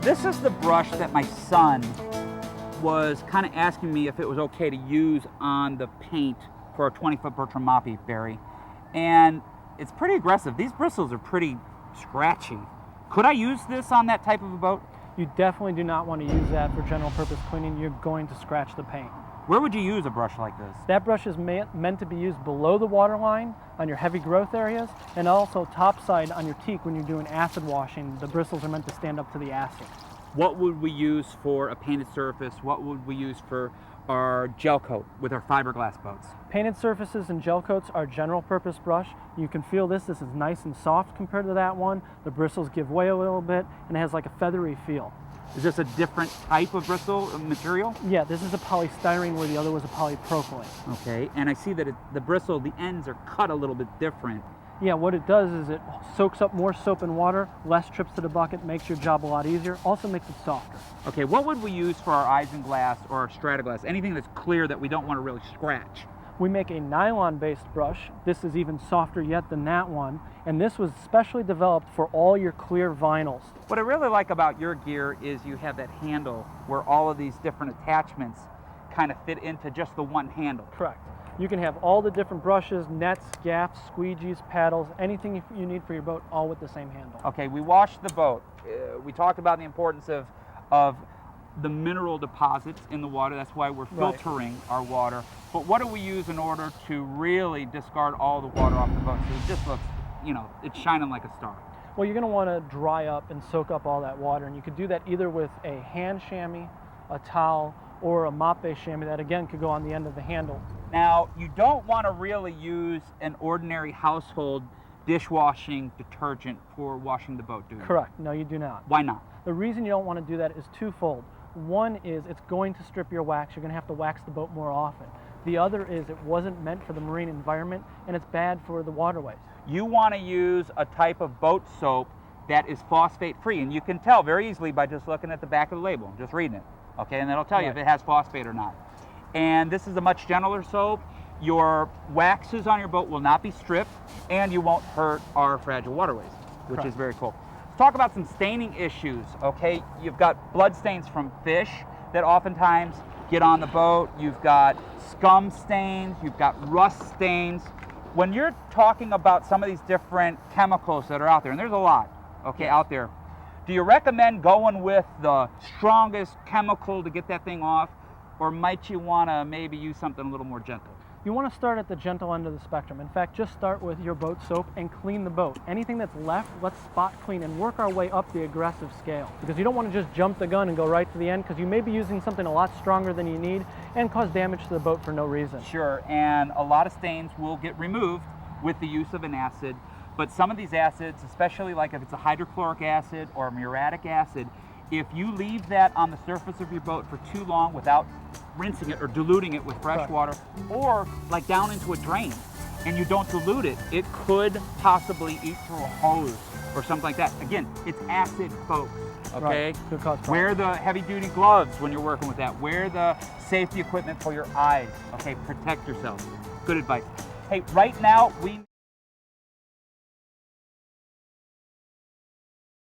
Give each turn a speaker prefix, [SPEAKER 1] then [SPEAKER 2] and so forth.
[SPEAKER 1] This is the brush that my son was kind of asking me if it was okay to use on the paint for a 20-foot Bertram Moppy, Barry. And it's pretty aggressive. These bristles are pretty scratchy. Could I use this on that type of a boat?
[SPEAKER 2] You definitely do not want to use that for general purpose cleaning. You're going to scratch the paint.
[SPEAKER 1] Where would you use a brush like this?
[SPEAKER 2] That brush is meant to be used below the waterline on your heavy growth areas, and also topside on your teak when you're doing acid washing. The bristles are meant to stand up to the acid.
[SPEAKER 1] What would we use for a painted surface? What would we use for our gel coat with our fiberglass boats?
[SPEAKER 2] Painted surfaces and gel coats are general purpose brush. You can feel this is nice and soft compared to that one. The bristles give way a little bit and it has like a feathery feel.
[SPEAKER 1] Is this a different type of bristle material?
[SPEAKER 2] Yeah, this is a polystyrene where the other was a polypropylene.
[SPEAKER 1] Okay, and I see that the bristle, the ends are cut a little bit different.
[SPEAKER 2] Yeah, what it does is it soaks up more soap and water, less trips to the bucket, makes your job a lot easier, also makes it softer.
[SPEAKER 1] Okay, what would we use for our isinglass or our strata-glass? Anything that's clear that we don't want to really scratch?
[SPEAKER 2] We make a nylon-based brush. This is even softer yet than that one, and this was specially developed for all your clear vinyls.
[SPEAKER 1] What I really like about your gear is you have that handle where all of these different attachments kind of fit into just the one handle.
[SPEAKER 2] Correct. You can have all the different brushes, nets, gaffs, squeegees, paddles, anything you need for your boat, all with the same handle.
[SPEAKER 1] Okay, we washed the boat. We talked about the importance of the mineral deposits in the water. That's why we're filtering our water. But what do we use in order to really discard all the water off the boat so it just looks, you know, it's shining like a star?
[SPEAKER 2] Well, you're going to want to dry up and soak up all that water, and you could do that either with a hand chamois, a towel, or a mop-based chamois that again could go on the end of the handle.
[SPEAKER 1] Now, you don't want to really use an ordinary household dishwashing detergent for washing the boat, do you?
[SPEAKER 2] Correct. No, you do not.
[SPEAKER 1] Why not?
[SPEAKER 2] The reason you don't want to do that is twofold. One is it's going to strip your wax. You're going to have to wax the boat more often. The other is it wasn't meant for the marine environment, and it's bad for the waterways.
[SPEAKER 1] You want to use a type of boat soap that is phosphate-free, and you can tell very easily by just looking at the back of the label, just reading it, okay? And it'll tell you if it has phosphate or not. And this is a much gentler soap. Your waxes on your boat will not be stripped, and you won't hurt our fragile waterways, which is very cool. Let's talk about some staining issues, okay? You've got blood stains from fish that oftentimes get on the boat. You've got scum stains. You've got rust stains. When you're talking about some of these different chemicals that are out there, and there's a lot, okay, out there, do you recommend going with the strongest chemical to get that thing off? Or might you want to maybe use something a little more gentle?
[SPEAKER 2] You want to start at the gentle end of the spectrum. In fact, just start with your boat soap and clean the boat. Anything that's left, let's spot clean and work our way up the aggressive scale. Because you don't want to just jump the gun and go right to the end, because you may be using something a lot stronger than you need and cause damage to the boat for no reason.
[SPEAKER 1] Sure, and a lot of stains will get removed with the use of an acid, but some of these acids, especially like if it's a hydrochloric acid or a muriatic acid, if you leave that on the surface of your boat for too long without rinsing it or diluting it with fresh water, or like down into a drain, and you don't dilute it, it could possibly eat through a hose or something like that. Again, it's acid, folks, okay?
[SPEAKER 2] Could cause problems.
[SPEAKER 1] Wear the heavy-duty gloves when you're working with that. Wear the safety equipment for your eyes, okay? Protect yourself. Good advice. Hey, right now, we